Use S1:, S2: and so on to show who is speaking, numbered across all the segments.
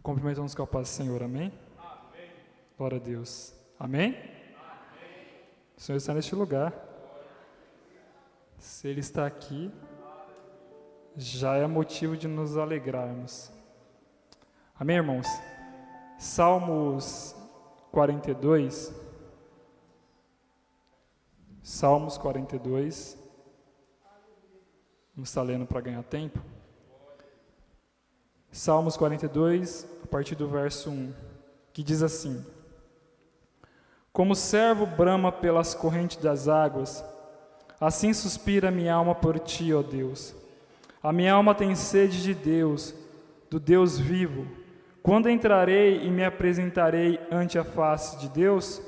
S1: Cumprimentamos com a paz do Senhor, amém? Amém. Glória a Deus. Amém? Amém. O Senhor está neste lugar. Se Ele está aqui, já é motivo de nos alegrarmos. Amém, irmãos? Salmos 42. Salmos 42. Vamos estar lendo para ganhar tempo. Salmos 42, a partir do verso 1, que diz assim: Como o servo brama pelas correntes das águas, assim suspira minha alma por ti, ó Deus. A minha alma tem sede de Deus, do Deus vivo. Quando entrarei e me apresentarei ante a face de Deus?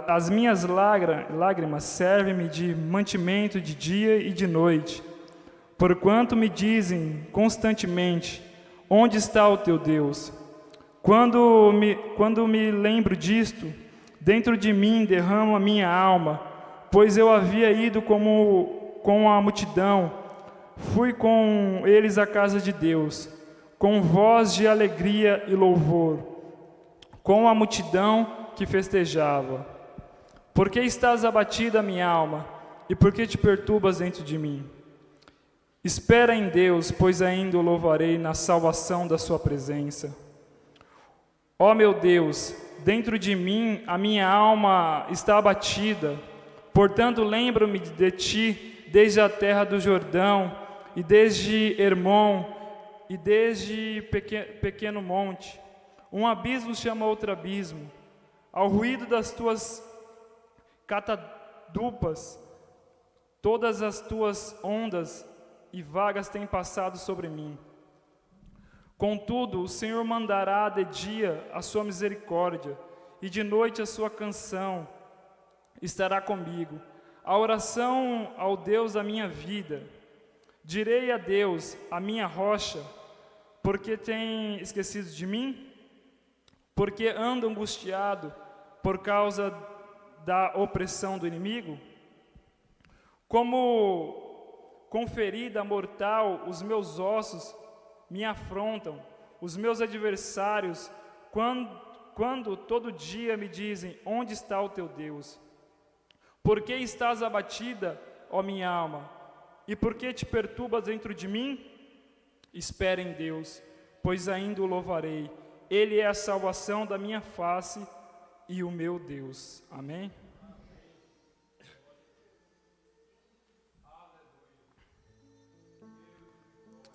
S1: As minhas lágrimas servem-me de mantimento de dia e de noite, porquanto me dizem constantemente: onde está o teu Deus? Quando me lembro disto, dentro de mim derramo a minha alma, pois eu havia ido com a multidão, fui com eles à casa de Deus, com voz de alegria e louvor, com a multidão que festejava. Por que estás abatida, minha alma, e por que te perturbas dentro de mim? Espera em Deus, pois ainda o louvarei na salvação da sua presença. Ó meu Deus, dentro de mim a minha alma está abatida, portanto lembro-me de ti desde a terra do Jordão, e desde Hermon, e desde pequeno monte. Um abismo chama outro abismo, ao ruído das tuas catadupas, todas as tuas ondas e vagas têm passado sobre mim. Contudo, o Senhor mandará de dia a sua misericórdia, e de noite a sua canção estará comigo, a oração ao Deus da minha vida. Direi a Deus, a minha rocha, porque tem esquecido de mim? Porque ando angustiado por causa da opressão do inimigo? Como com ferida mortal, os meus ossos me afrontam, os meus adversários, quando todo dia me dizem: onde está o teu Deus? Por que estás abatida, ó minha alma? E por que te perturbas dentro de mim? Espera em Deus, pois ainda o louvarei. Ele é a salvação da minha face e o meu Deus. Amém?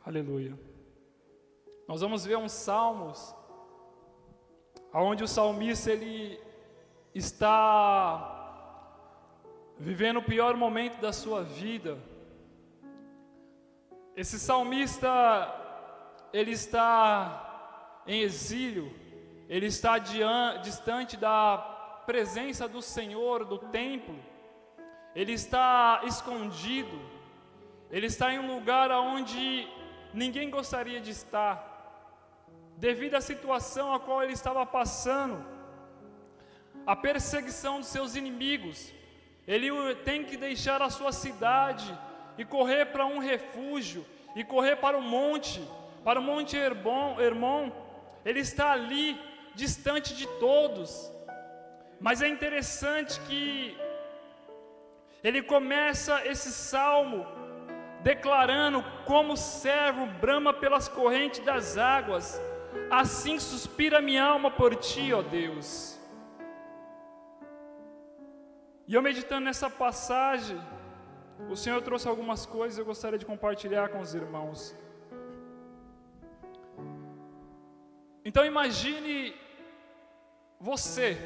S1: Aleluia. Nós vamos ver uns salmos onde o salmista ele está vivendo o pior momento da sua vida. Esse salmista ele está em exílio, ele está distante da presença do Senhor, do templo. Ele está escondido. Ele está em um lugar onde ninguém gostaria de estar, devido à situação a qual ele estava passando, a perseguição dos seus inimigos. Ele tem que deixar a sua cidade e correr para um refúgio, e correr para o monte Hermon. Ele está ali, distante de todos. Mas é interessante que ele começa esse salmo declarando: como o servo brama pelas correntes das águas, assim suspira minha alma por ti, ó Deus. E eu meditando nessa passagem, o Senhor trouxe algumas coisas, eu gostaria de compartilhar com os irmãos. Então imagine você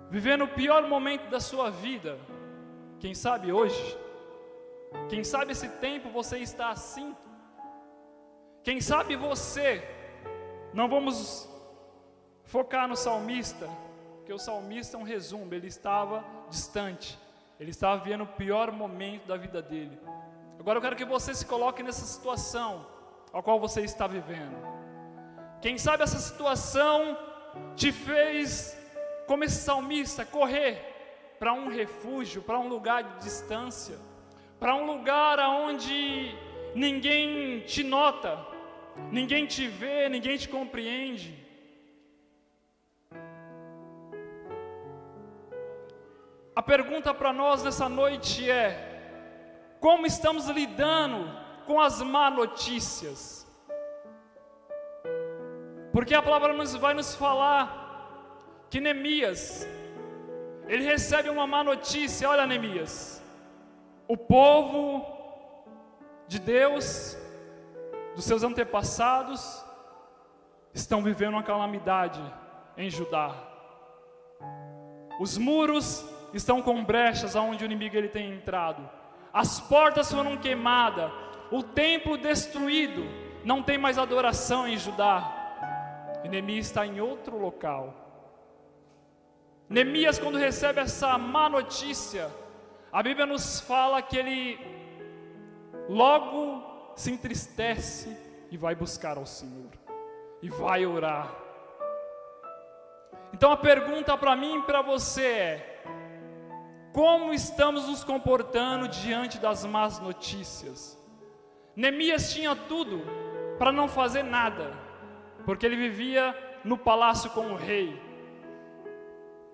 S1: vivendo o pior momento da sua vida, quem sabe hoje. Quem sabe esse tempo você está assim. Quem sabe você, não vamos focar no salmista, porque o salmista é um resumo, ele estava distante, ele estava vivendo o pior momento da vida dele. Agora eu quero que você se coloque nessa situação a qual você está vivendo. Quem sabe essa situação te fez, como esse salmista, correr para um refúgio, para um lugar de distância, para um lugar onde ninguém te nota, ninguém te vê, ninguém te compreende. A pergunta para nós nessa noite é: como estamos lidando com as má notícias? Porque a palavra vai nos falar que Neemias, ele recebe uma má notícia. Olha, Neemias, o povo de Deus, dos seus antepassados, estão vivendo uma calamidade em Judá. Os muros estão com brechas aonde o inimigo ele tem entrado. As portas foram queimadas, o templo destruído, não tem mais adoração em Judá. E Neemias está em outro local. Neemias, quando recebe essa má notícia, a Bíblia nos fala que ele logo se entristece e vai buscar ao Senhor, e vai orar. Então a pergunta para mim e para você é: como estamos nos comportando diante das más notícias? Neemias tinha tudo para não fazer nada, porque ele vivia no palácio com o rei.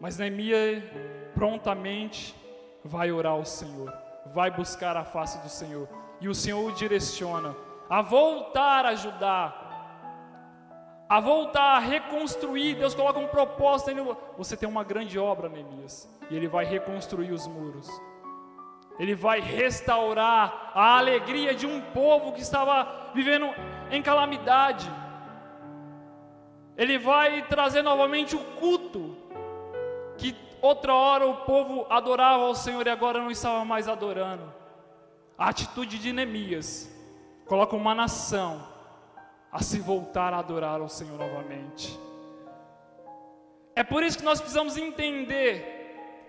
S1: Mas Neemias prontamente vai orar ao Senhor, vai buscar a face do Senhor, e o Senhor o direciona a voltar a Judá, a voltar a reconstruir. Deus coloca um propósito nele. Você tem uma grande obra, Neemias, e ele vai reconstruir os muros. Ele vai restaurar a alegria de um povo que estava vivendo em calamidade. Ele vai trazer novamente o culto que outra hora o povo adorava ao Senhor e agora não estava mais adorando. A atitude de Neemias coloca uma nação a se voltar a adorar ao Senhor novamente. É por isso que nós precisamos entender,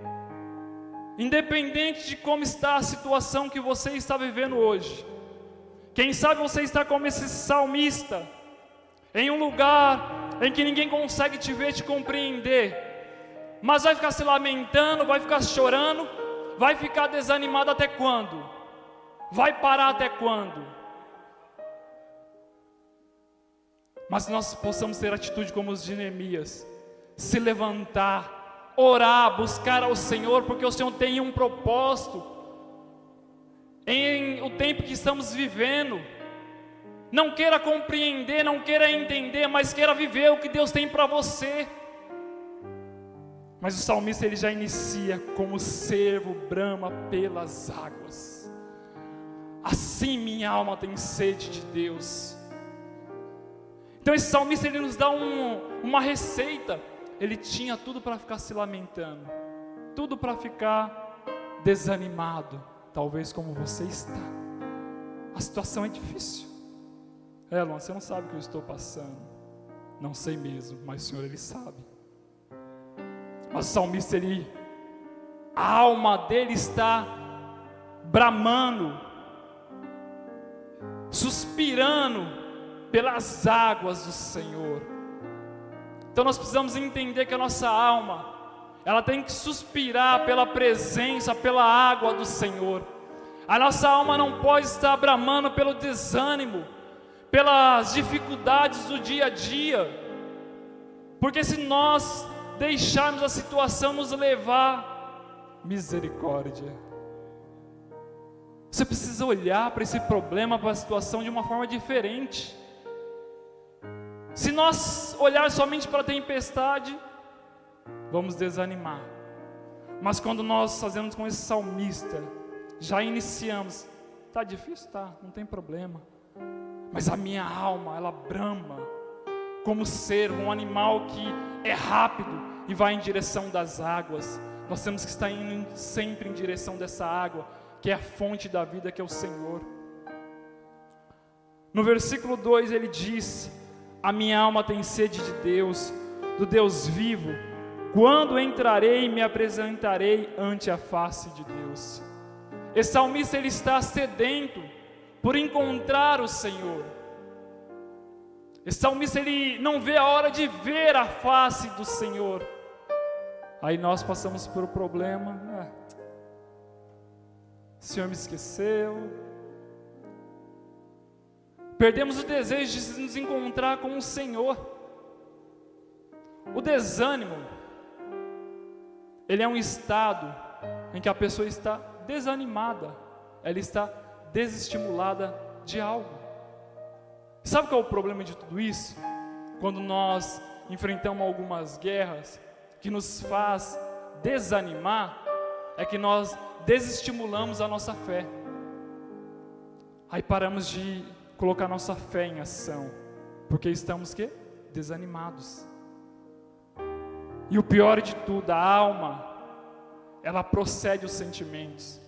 S1: independente de como está a situação que você está vivendo hoje, quem sabe você está como esse salmista, em um lugar em que ninguém consegue te ver, te compreender, mas vai ficar se lamentando, vai ficar chorando, vai ficar desanimado até quando? Vai parar até quando? Mas nós possamos ter atitude como os de Neemias, se levantar, orar, buscar ao Senhor, porque o Senhor tem um propósito em o tempo que estamos vivendo. Não queira compreender, não queira entender, mas queira viver o que Deus tem para você. Mas o salmista ele já inicia: como o cervo brama pelas águas, assim minha alma tem sede de Deus. Então esse salmista ele nos dá uma receita. Ele tinha tudo para ficar se lamentando, tudo para ficar desanimado, talvez como você está. A situação é difícil. Luan, você não sabe o que eu estou passando. Não sei mesmo, mas o Senhor ele sabe. Mas o salmista a alma dele está bramando, suspirando pelas águas do Senhor. Então nós precisamos entender que a nossa alma, ela tem que suspirar pela presença, pela água do Senhor. A nossa alma não pode estar bramando pelo desânimo, pelas dificuldades do dia a dia, porque se nós deixarmos a situação nos levar, misericórdia, você precisa olhar para esse problema, para a situação de uma forma diferente. Se nós olharmos somente para a tempestade, vamos desanimar. Mas quando nós fazemos com esse salmista, já iniciamos, está difícil? Tá, não tem problema, mas a minha alma, ela brama como cervo, um animal que é rápido e vai em direção das águas. Nós temos que estar indo sempre em direção dessa água, que é a fonte da vida, que é o Senhor. No versículo 2 ele diz: a minha alma tem sede de Deus, do Deus vivo. Quando entrarei e me apresentarei ante a face de Deus. Esse salmista ele está sedento por encontrar o Senhor. Esse salmista ele não vê a hora de ver a face do Senhor. Aí nós passamos por um problema. O Senhor me esqueceu. Perdemos o desejo de nos encontrar com o Senhor. O desânimo, ele é um estado em que a pessoa está desanimada, ela está desestimulada de algo. Sabe qual é o problema de tudo isso? Quando nós enfrentamos algumas guerras que nos faz desanimar, é que nós desestimulamos a nossa fé. Aí paramos de colocar nossa fé em ação, porque estamos desanimados. E o pior de tudo, a alma, ela procede os sentimentos.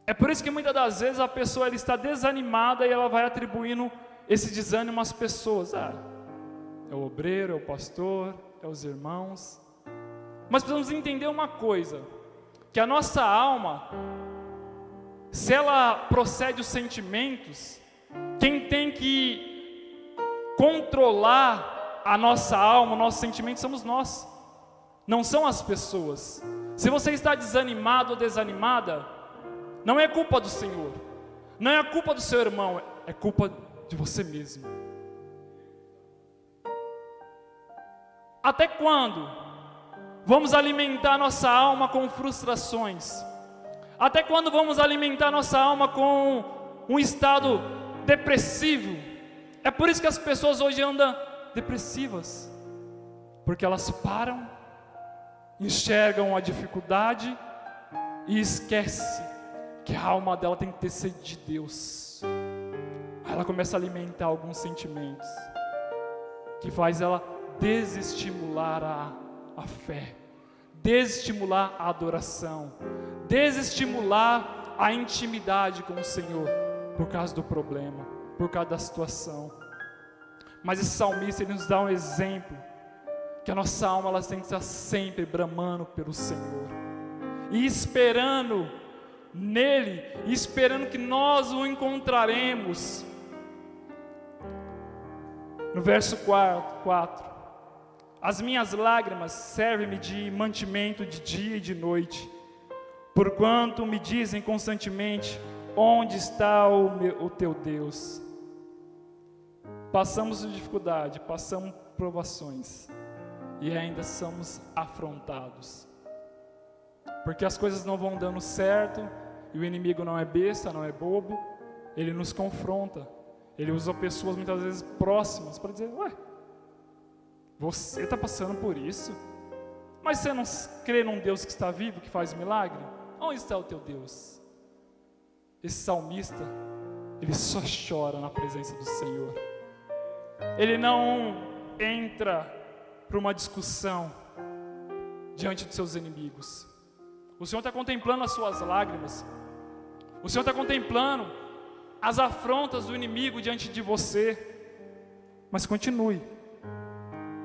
S1: É por isso que muitas das vezes a pessoa ela está desanimada e ela vai atribuindo esse desânimo às pessoas. É o obreiro, é o pastor, é os irmãos. Mas precisamos entender uma coisa, que a nossa alma, se ela procede os sentimentos, quem tem que controlar a nossa alma, o nosso sentimento, somos nós, não são as pessoas. Se você está desanimado ou desanimada, não é culpa do Senhor, não é culpa do seu irmão, é culpa de você mesmo. Até quando vamos alimentar nossa alma com frustrações? Até quando vamos alimentar nossa alma com um estado depressivo? É por isso que as pessoas hoje andam depressivas, porque elas param, enxergam a dificuldade e esquecem que a alma dela tem que ter sede de Deus. Aí ela começa a alimentar alguns sentimentos que faz ela desestimular a fé, desestimular a adoração, desestimular a intimidade com o Senhor, por causa do problema, por causa da situação. Mas esse salmista, ele nos dá um exemplo, que a nossa alma ela tem que estar sempre bramando pelo Senhor, e esperando nele, e esperando que nós o encontraremos. No verso 4, as minhas lágrimas servem-me de mantimento de dia e de noite, porquanto me dizem constantemente: onde está o teu Deus? Passamos dificuldade, passamos provações, e ainda somos afrontados, porque as coisas não vão dando certo, e o inimigo não é besta, não é bobo, ele nos confronta, ele usa pessoas muitas vezes próximas para dizer: ué, você está passando por isso? Mas você não crê num Deus que está vivo, que faz milagre? Onde está o teu Deus? Esse salmista, ele só chora na presença do Senhor. Ele não entra para uma discussão diante dos seus inimigos. O Senhor está contemplando as suas lágrimas. O Senhor está contemplando as afrontas do inimigo diante de você. Mas continue.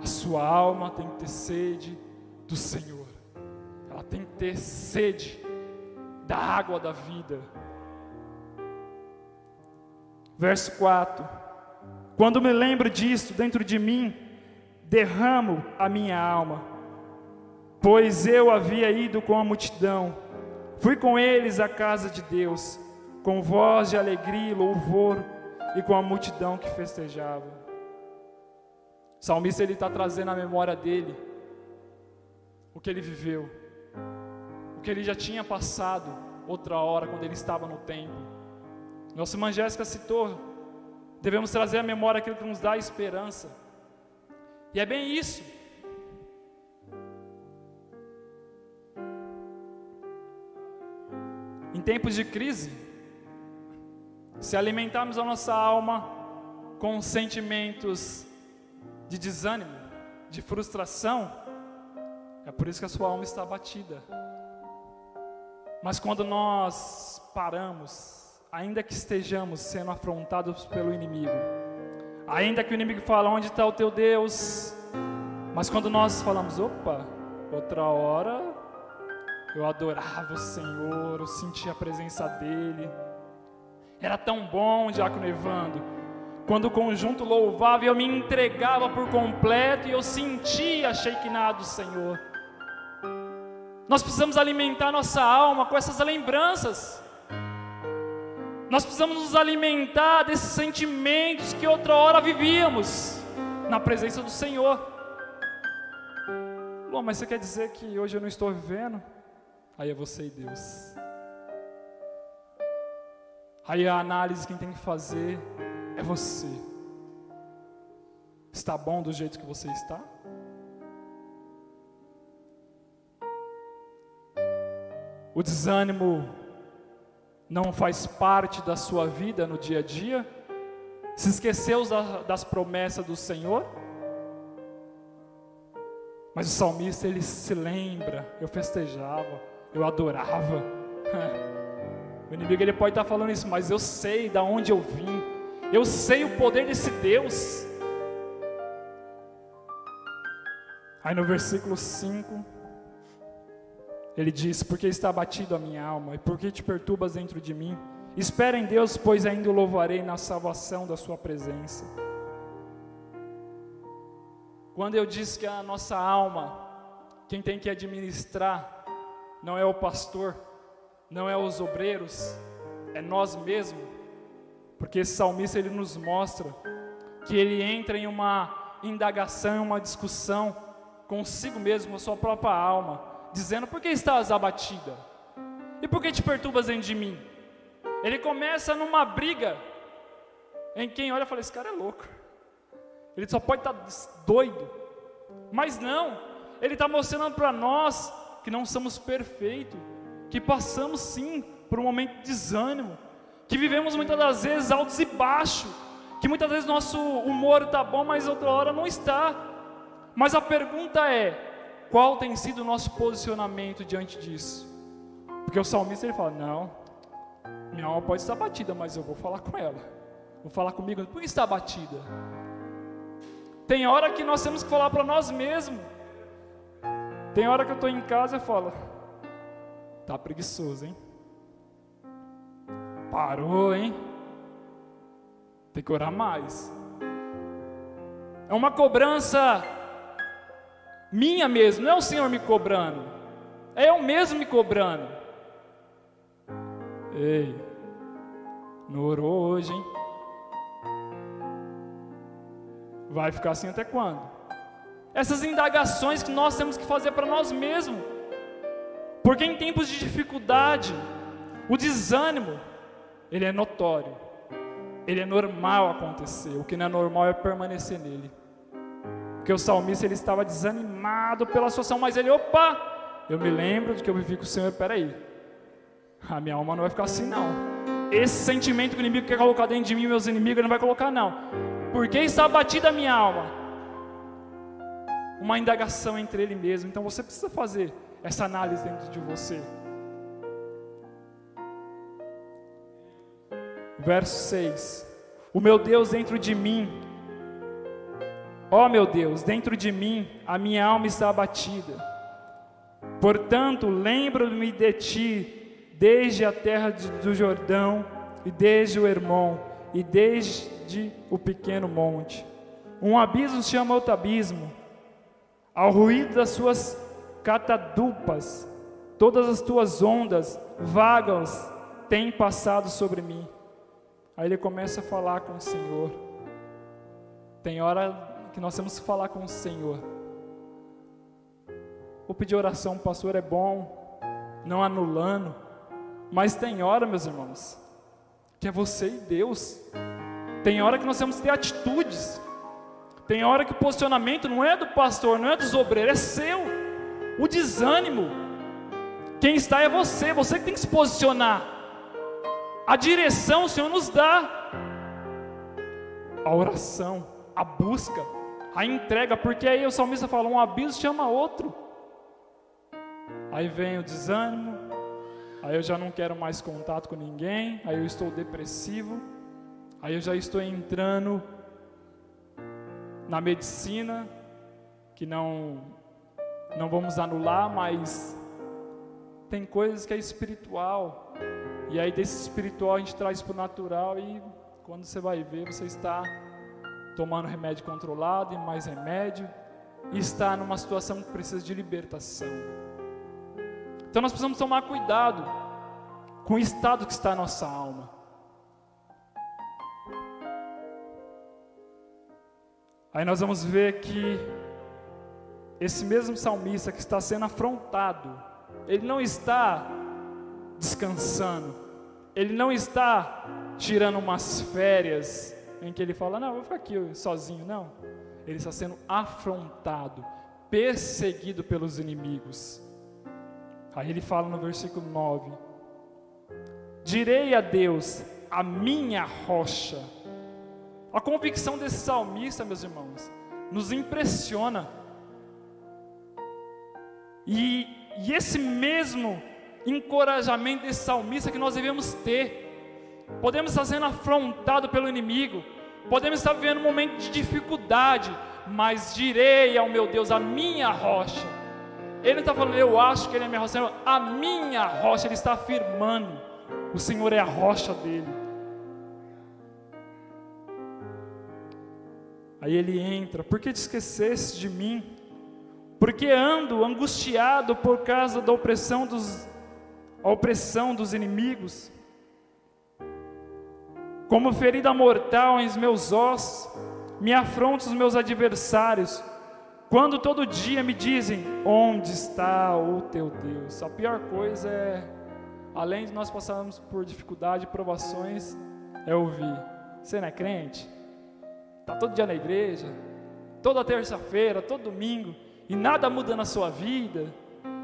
S1: A sua alma tem que ter sede do Senhor. Ela tem que ter sede da água da vida. Verso 4: quando me lembro disso dentro de mim, derramo a minha alma, pois eu havia ido com a multidão, fui com eles à casa de Deus, com voz de alegria e louvor, e com a multidão que festejava. O salmista, ele está trazendo à memória dele o que ele viveu, o que ele já tinha passado outra hora quando ele estava no templo. Nossa irmã Jéssica citou, devemos trazer à memória aquilo que nos dá esperança, e é bem isso. Em tempos de crise, se alimentarmos a nossa alma com sentimentos de desânimo, de frustração, é por isso que a sua alma está abatida. Mas quando nós paramos, ainda que estejamos sendo afrontados pelo inimigo, ainda que o inimigo fale: onde está o teu Deus? Mas quando nós falamos: opa, outra hora eu adorava o Senhor, eu sentia a presença dEle, era tão bom, diácono Evandro, quando o conjunto louvava e eu me entregava por completo e eu sentia a Shekinah do Senhor. Nós precisamos alimentar nossa alma com essas lembranças. Nós precisamos nos alimentar desses sentimentos que outra hora vivíamos na presença do Senhor. Bom, mas você quer dizer que hoje eu não estou vivendo? Aí é você e Deus. Aí a análise quem tem que fazer é você. Está bom do jeito que você está? O desânimo não faz parte da sua vida no dia a dia? Se esqueceu das promessas do Senhor? Mas o salmista, ele se lembra, eu festejava, eu adorava. O inimigo, ele pode estar falando isso, mas eu sei de onde eu vim, eu sei o poder desse Deus. Aí no versículo 5, ele diz: porque está abatido a minha alma, e por que te perturbas dentro de mim? Espera em Deus, pois ainda o louvarei na salvação da sua presença. Quando eu disse que a nossa alma, quem tem que administrar, não é o pastor, não é os obreiros, é nós mesmos. Porque esse salmista, ele nos mostra que ele entra em uma indagação, uma discussão consigo mesmo, com a sua própria alma, dizendo: por que estás abatida? E por que te perturbas dentro de mim? Ele começa numa briga, em quem olha e fala: esse cara é louco, ele só pode estar doido. Mas não, ele está mostrando para nós que não somos perfeitos, que passamos sim por um momento de desânimo, que vivemos muitas das vezes altos e baixos, que muitas vezes nosso humor está bom, mas outra hora não está. Mas a pergunta é: qual tem sido o nosso posicionamento diante disso? Porque o salmista, ele fala: não, minha alma pode estar batida, mas eu vou falar com ela, vou falar comigo. Por que está batida? Tem hora que nós temos que falar para nós mesmos. Tem hora que eu estou em casa e falo: tá preguiçoso, hein? Parou, hein? Tem que orar mais. É uma cobrança minha mesmo, não é o Senhor me cobrando, é eu mesmo me cobrando. Ei, não orou hoje, hein? Vai ficar assim até quando? Essas indagações que nós temos que fazer para nós mesmos. Porque em tempos de dificuldade, o desânimo, ele é notório, ele é normal acontecer. O que não é normal é permanecer nele. Porque o salmista, ele estava desanimado pela situação, mas ele: opa, eu me lembro de que eu vivi com o Senhor. Peraí, a minha alma não vai ficar assim não. Esse sentimento que o inimigo quer colocar dentro de mim, meus inimigos, ele não vai colocar não. Por que está abatida a minha alma? Uma indagação entre ele mesmo. Então você precisa fazer essa análise dentro de você. Verso 6: o meu Deus dentro de mim, ó meu Deus, dentro de mim a minha alma está abatida. Portanto, lembro-me de ti desde a terra do Jordão, e desde o Hermon, e desde o pequeno monte. Um abismo chama outro abismo, ao ruído das suas catadupas, todas as tuas ondas vagas têm passado sobre mim. Aí ele começa a falar com o Senhor. Tem hora que nós temos que falar com o Senhor. Vou pedir oração, pastor, é bom, não anulando, mas tem hora, meus irmãos, que é você e Deus. Tem hora que nós temos que ter atitudes. Tem hora que o posicionamento não é do pastor, não é dos obreiros, é seu. O desânimo, quem está é você, você que tem que se posicionar. A direção o Senhor nos dá. A oração, a busca, a entrega, porque aí o salmista fala: um abismo chama outro. Aí vem o desânimo, aí eu já não quero mais contato com ninguém, aí eu estou depressivo, aí eu já estou entrando na medicina, que não vamos anular, mas tem coisas que é espiritual, e aí desse espiritual a gente traz para o natural, e quando você vai ver, você está tomando remédio controlado e mais remédio, e está numa situação que precisa de libertação. Então nós precisamos tomar cuidado com o estado que está a nossa alma. Aí nós vamos ver que esse mesmo salmista que está sendo afrontado, ele não está descansando, ele não está tirando umas férias em que ele fala, não, eu vou ficar aqui sozinho, não. Ele está sendo afrontado, perseguido pelos inimigos. Aí ele fala no versículo 9, direi a Deus, a minha rocha. A convicção desse salmista, meus irmãos, nos impressiona. E esse mesmo encorajamento desse salmista que nós devemos ter. Podemos estar sendo afrontados pelo inimigo, podemos estar vivendo um momento de dificuldade, mas direi ao meu Deus, a minha rocha. Ele não está falando, eu acho que ele é minha rocha, a minha rocha. Ele está afirmando, o Senhor é a rocha dele. Aí ele entra, por que te esqueceste de mim? Porque ando angustiado por causa da opressão dos inimigos. Como ferida mortal em meus ossos, me afrontam os meus adversários, quando todo dia me dizem, onde está o teu Deus? A pior coisa é, além de nós passarmos por dificuldade e provações, é ouvir, você não é crente? Está todo dia na igreja, toda terça-feira, todo domingo, e nada muda na sua vida,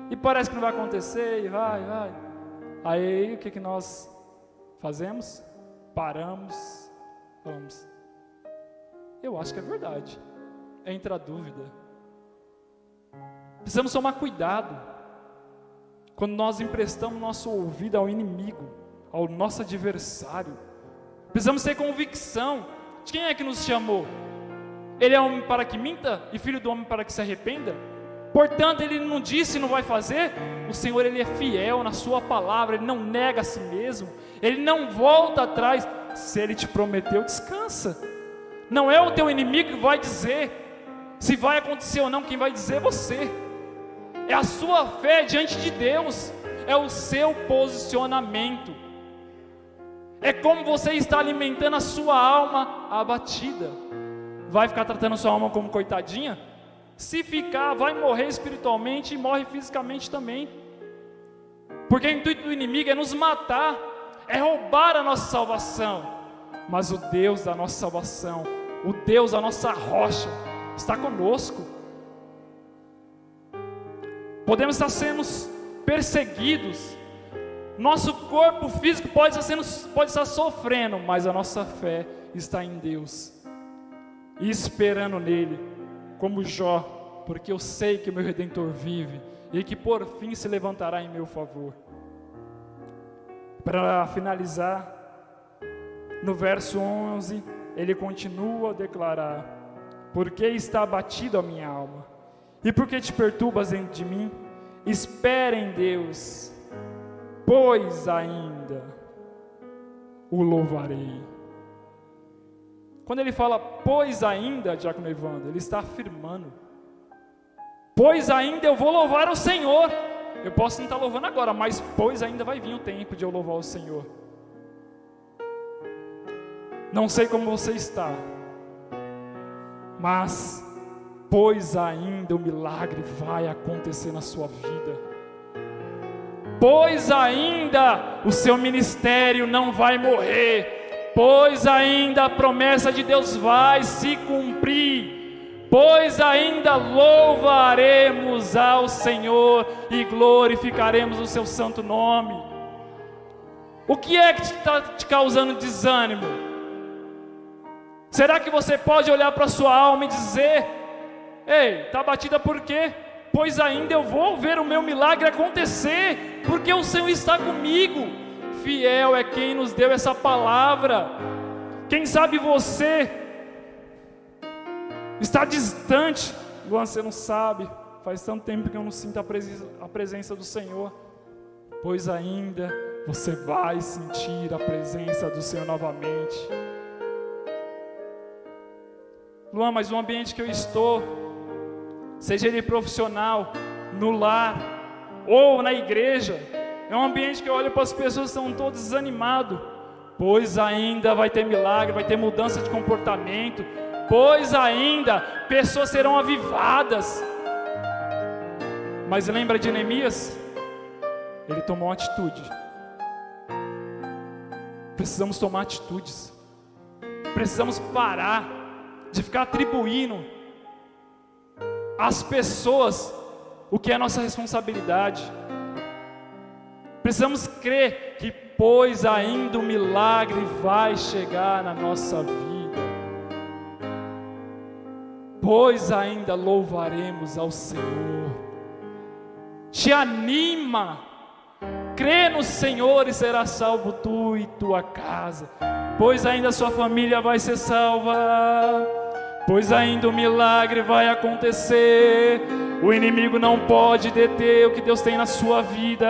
S1: e parece que não vai acontecer, e vai. Aí o que nós fazemos? Paramos, vamos. Eu acho que é verdade. Entra a dúvida. Precisamos tomar cuidado quando nós emprestamos nosso ouvido ao inimigo, ao nosso adversário. Precisamos ter convicção de quem é que nos chamou. Ele é homem para que minta e filho do homem para que se arrependa. Portanto, ele não disse e não vai fazer. O Senhor, ele é fiel na sua palavra, ele não nega a si mesmo, ele não volta atrás. Se ele te prometeu, descansa. Não é o teu inimigo que vai dizer se vai acontecer ou não, quem vai dizer é você. É a sua fé diante de Deus, é o seu posicionamento, é como você está alimentando a sua alma abatida. Vai ficar tratando a sua alma como coitadinha? Se ficar, vai morrer espiritualmente e morre fisicamente também, porque o intuito do inimigo é nos matar, é roubar a nossa salvação. Mas o Deus da nossa salvação, o Deus da nossa rocha, está conosco. Podemos estar sendo perseguidos, nosso corpo físico pode estar sofrendo, mas a nossa fé está em Deus, e esperando nele, como Jó, porque eu sei que o meu Redentor vive, e que por fim se levantará em meu favor. Para finalizar, no verso 11, ele continua a declarar, por que está abatido a minha alma? E por que te perturbas dentro de mim? Espera em Deus, pois ainda o louvarei. Quando ele fala, pois ainda, diácono Evandro, ele está afirmando, pois ainda eu vou louvar o Senhor. Eu posso não estar louvando agora, mas pois ainda vai vir o tempo de eu louvar o Senhor. Não sei como você está, mas pois ainda o milagre vai acontecer na sua vida, pois ainda o seu ministério não vai morrer, pois ainda a promessa de Deus vai se cumprir, pois ainda louvaremos ao Senhor e glorificaremos o seu santo nome. O que é que está te causando desânimo? Será que você pode olhar para a sua alma e dizer, ei, está abatida por quê? Pois ainda eu vou ver o meu milagre acontecer, porque o Senhor está comigo. Fiel é quem nos deu essa palavra. Quem sabe você está distante, Luan, você não sabe, faz tanto tempo que eu não sinto a presença do Senhor. Pois ainda você vai sentir a presença do Senhor novamente. Luan, mas o ambiente que eu estou, seja ele profissional, no lar ou na igreja, é um ambiente que eu olho para as pessoas que estão todas desanimadas. Pois ainda vai ter milagre, vai ter mudança de comportamento, pois ainda pessoas serão avivadas. Mas lembra de Neemias? Ele tomou uma atitude. Precisamos tomar atitudes. Precisamos parar de ficar atribuindo às pessoas o que é nossa responsabilidade. Precisamos crer que, pois ainda o milagre vai chegar na nossa vida, pois ainda louvaremos ao Senhor. Te anima, crê no Senhor e será salvo tu e tua casa, pois ainda sua família vai ser salva, pois ainda o milagre vai acontecer. O inimigo não pode deter o que Deus tem na sua vida.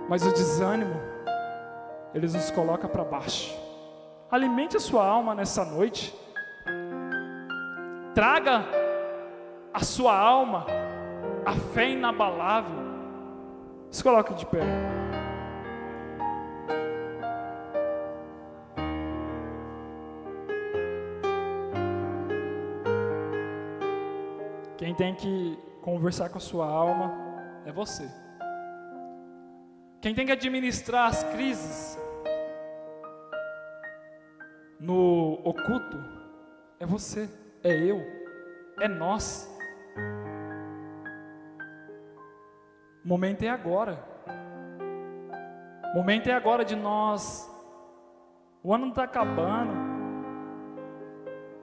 S1: Mas o desânimo, ele nos coloca para baixo. Alimente a sua alma nessa noite. Traga a sua alma a fé inabalável. Se coloque de pé. Quem tem que conversar com a sua alma é você. Quem tem que administrar as crises no oculto é você, é eu, é nós. O momento é agora. O momento é agora de nós. O ano está acabando.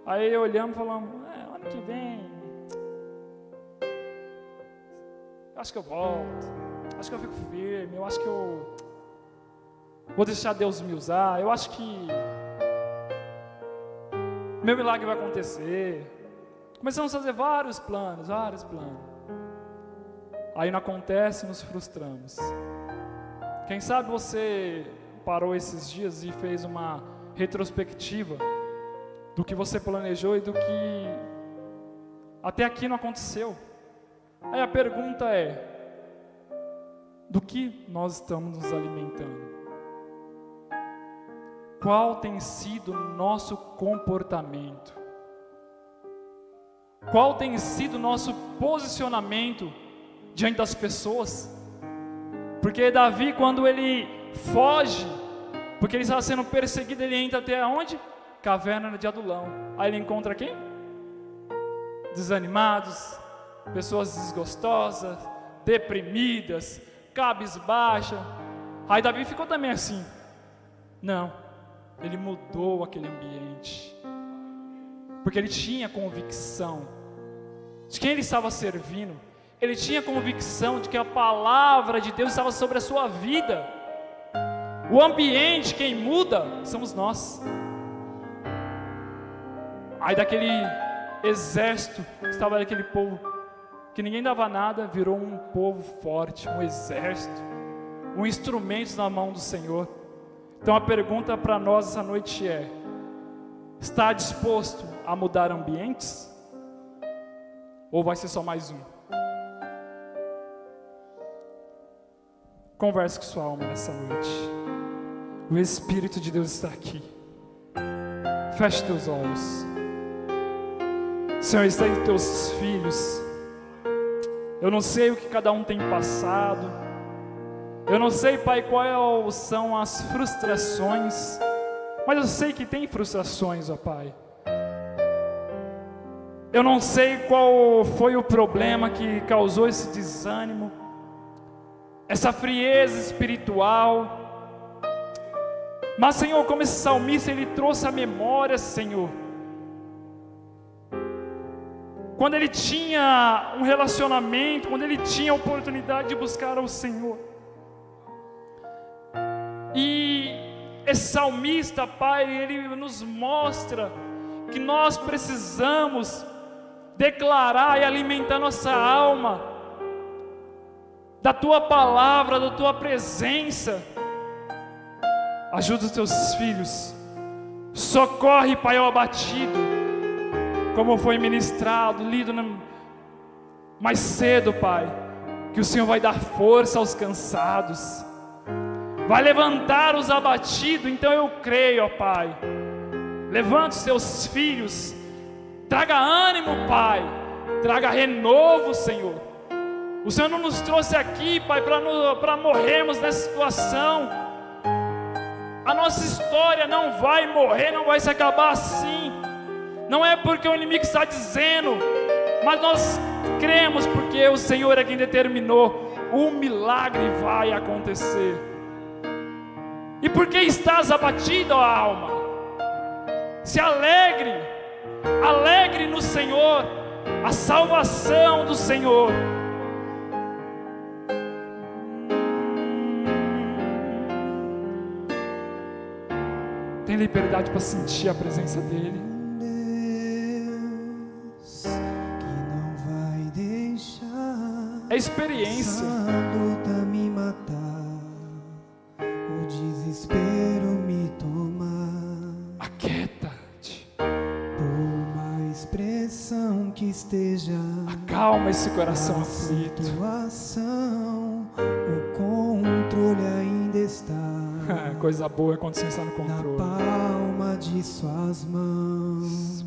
S1: Aí olhamos e falamos, ano que vem, acho que eu volto, acho que eu fico firme, eu acho que eu vou deixar Deus me usar, eu acho que meu milagre vai acontecer. Começamos a fazer vários planos. Aí não acontece e nos frustramos. Quem sabe você parou esses dias e fez uma retrospectiva do que você planejou e do que até aqui não aconteceu. Aí a pergunta é: do que nós estamos nos alimentando? Qual tem sido o nosso comportamento? Qual tem sido o nosso posicionamento diante das pessoas? Porque Davi, quando ele foge, porque ele estava sendo perseguido, ele entra até onde? Caverna de Adulão. Aí ele encontra quem? Desanimados, pessoas desgostosas, deprimidas, cabisbaixa. Aí Davi ficou também assim. Não, ele mudou aquele ambiente, porque ele tinha convicção de quem ele estava servindo. Ele tinha convicção de que a palavra de Deus estava sobre a sua vida. O ambiente, quem muda, somos nós. Aí daquele exército, estava aquele povo que ninguém dava nada, virou um povo forte, um exército, um instrumento na mão do Senhor. Então a pergunta para nós essa noite é: está disposto a mudar ambientes? Ou vai ser só mais um? Converse com sua alma nessa noite. O Espírito de Deus está aqui. Feche teus olhos. Senhor, está aí teus filhos. Eu não sei o que cada um tem passado. Eu não sei, Pai, quais são as frustrações. Mas eu sei que tem frustrações, ó Pai. Eu não sei qual foi o problema que causou esse desânimo, essa frieza espiritual. Mas, Senhor, como esse salmista, ele trouxe a memória, Senhor, quando ele tinha um relacionamento, quando ele tinha a oportunidade de buscar ao Senhor. E esse salmista, Pai, ele nos mostra que nós precisamos declarar e alimentar nossa alma da Tua palavra, da Tua presença. Ajuda os Teus filhos. Socorre, Pai, ao abatido, como foi ministrado, lido mais cedo, Pai, que o Senhor vai dar força aos cansados, vai levantar os abatidos. Então eu creio, ó Pai, Levante os seus filhos. Traga ânimo, Pai. Traga renovo, Senhor. O Senhor não nos trouxe aqui, Pai, para morrermos nessa situação. A nossa história não vai morrer, não vai se acabar assim. Não é porque o inimigo está dizendo, mas nós cremos porque o Senhor é quem determinou. O milagre vai acontecer. E por que estás abatido, ó alma? Se alegre, alegre no Senhor, a salvação do Senhor. Tem liberdade para sentir a presença dEle.
S2: Deus que não vai deixar
S1: É experiência.
S2: essa luta me matar, o desespero me tomar.
S1: Aquieta-te.
S2: Por mais pressão que esteja,
S1: Acalma esse coração
S2: a
S1: aflito.
S2: situação, o controle ainda está
S1: Coisa boa é quando você está no
S2: na
S1: controle.
S2: palma de suas mãos.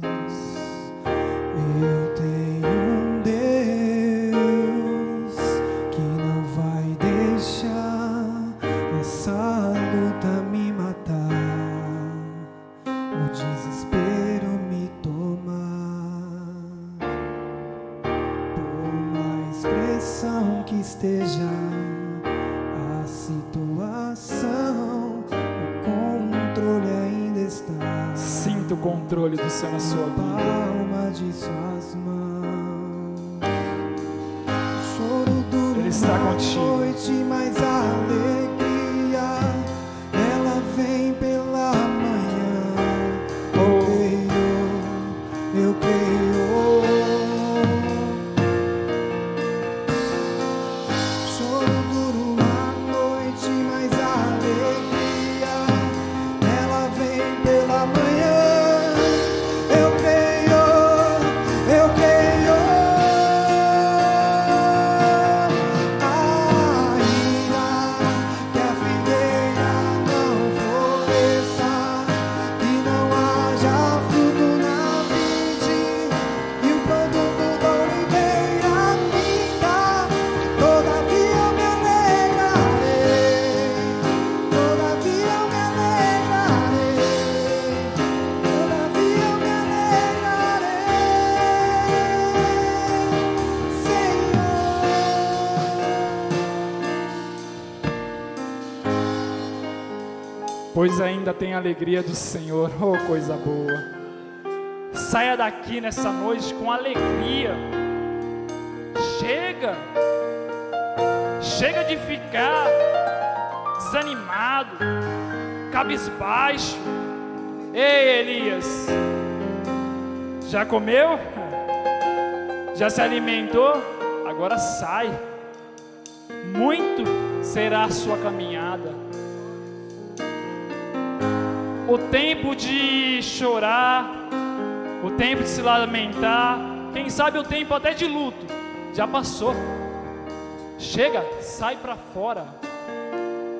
S2: Eu tenho um Deus que não vai deixar essa luta me matar, o desespero me tomar. Por mais pressão que esteja a situação, ainda está.
S1: Sinta o controle do Senhor na sua vida.
S2: Palma de suas mãos. O choro dura
S1: Ele está contigo.
S2: noite, mas a alegria ela vem pela manhã. Eu creio. Choro dura uma noite, mas a alegria pela manhã. Eu creio, eu creio. Ainda que a figueira não floresça, que não haja fruto na vide, e o produto da oliveira minta, todavia eu me alegrarei, todavia eu me alegrarei. Todavia eu me alegrarei, Senhor.
S1: Pois ainda tem a alegria do Senhor. Oh, coisa boa. Saia daqui nessa noite com alegria. Chega de ficar desanimado, cabisbaixo. Ei, Elias, já comeu? Já se alimentou? Agora sai. Muito será a sua caminhada. O tempo de chorar, o tempo de se lamentar, quem sabe o tempo até de luto, já passou. Chega, sai para fora.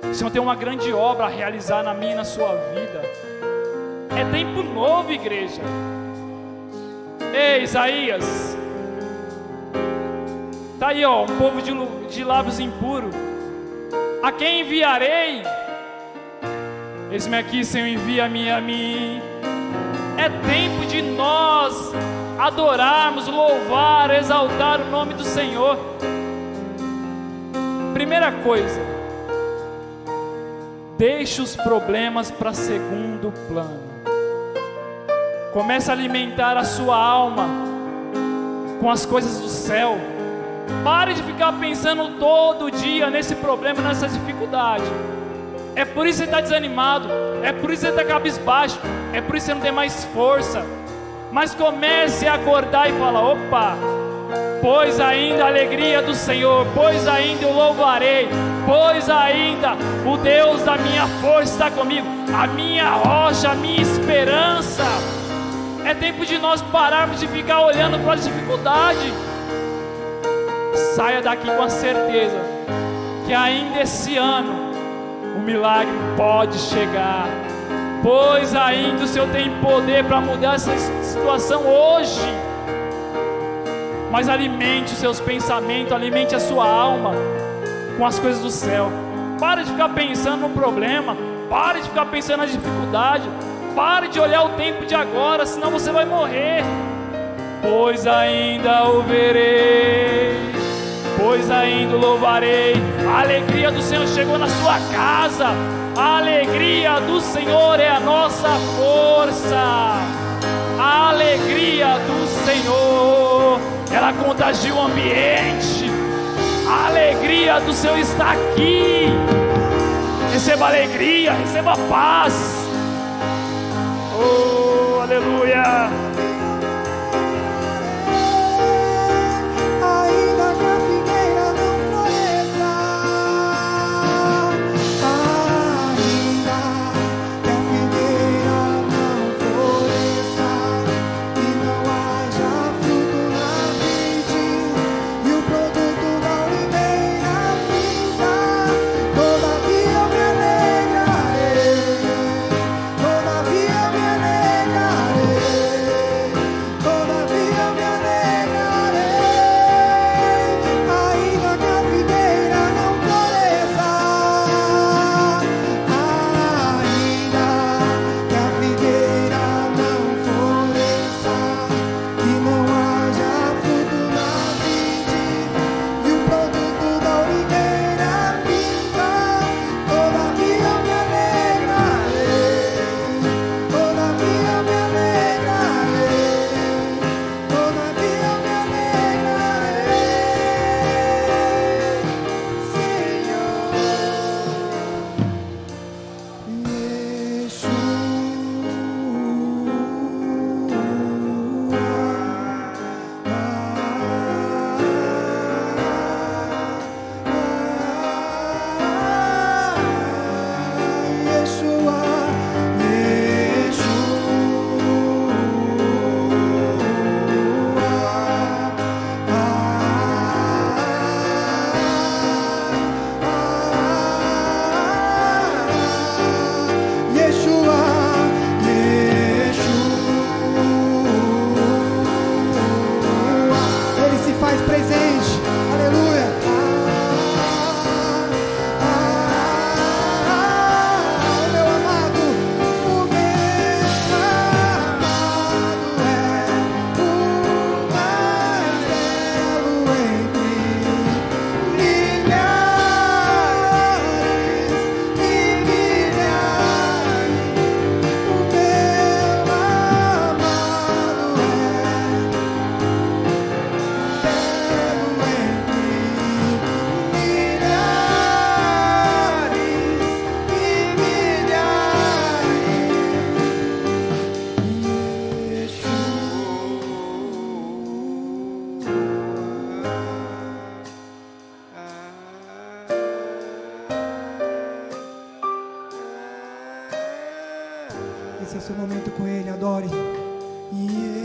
S1: O Senhor tem uma grande obra a realizar na minha e na sua vida. É tempo novo, igreja. Ei, Isaías, tá aí, ó, um povo de lábios impuros. A quem enviarei? Eis-me aqui, Senhor, envia-me a mim. É tempo de nós adorarmos, louvar, exaltar o nome do Senhor. Primeira coisa, deixe os problemas para segundo plano. Comece a alimentar a sua alma com as coisas do céu. Pare de ficar pensando todo dia nesse problema, nessa dificuldade. É por isso que você está desanimado, é por isso que você está cabisbaixo, é por isso que você não tem mais força. Mas comece a acordar e falar: opa, pois ainda a alegria do Senhor, pois ainda eu louvarei, pois ainda o Deus da minha força está comigo, a minha rocha, a minha esperança. É tempo de nós pararmos de ficar olhando para as dificuldades. Saia daqui com a certeza que ainda esse ano o milagre pode chegar. pois ainda o Senhor tem poder para mudar essa situação hoje. Mas alimente os seus pensamentos, alimente a sua alma com as coisas do céu. Pare de ficar pensando no problema, pare de ficar pensando na dificuldade, pare de olhar o tempo de agora, senão você vai morrer. Pois ainda o verei, pois ainda o louvarei. A alegria do Senhor chegou na sua casa. A alegria do Senhor é a nossa força. A alegria do Senhor, ela contagia o ambiente. A alegria do Senhor está aqui. Receba alegria, receba paz. Oh, aleluia.
S2: Ainda que a figueira não floresça, ainda que a figueira não floresça e não haja fruto na vide e o produto da oliveira pinta, todavia eu me alegrarei, todavia eu me alegrarei, todavia eu me alegrarei, ainda que a figueira não floresça, ainda que a figueira não floresça e não haja fruto na vide e o produto da oliveira pinta, todavia eu me alegrarei, todavia eu me alegrarei, todavia eu me alegrarei, Yeshua, Yeshua, Ele se faz presente, aleluia. O meu amado, o meu amado é o mais belo entre milhares e milhares. O meu amado é belo entre milhares e milhares. Esse é o seu momento com Ele, adore. Yeshua.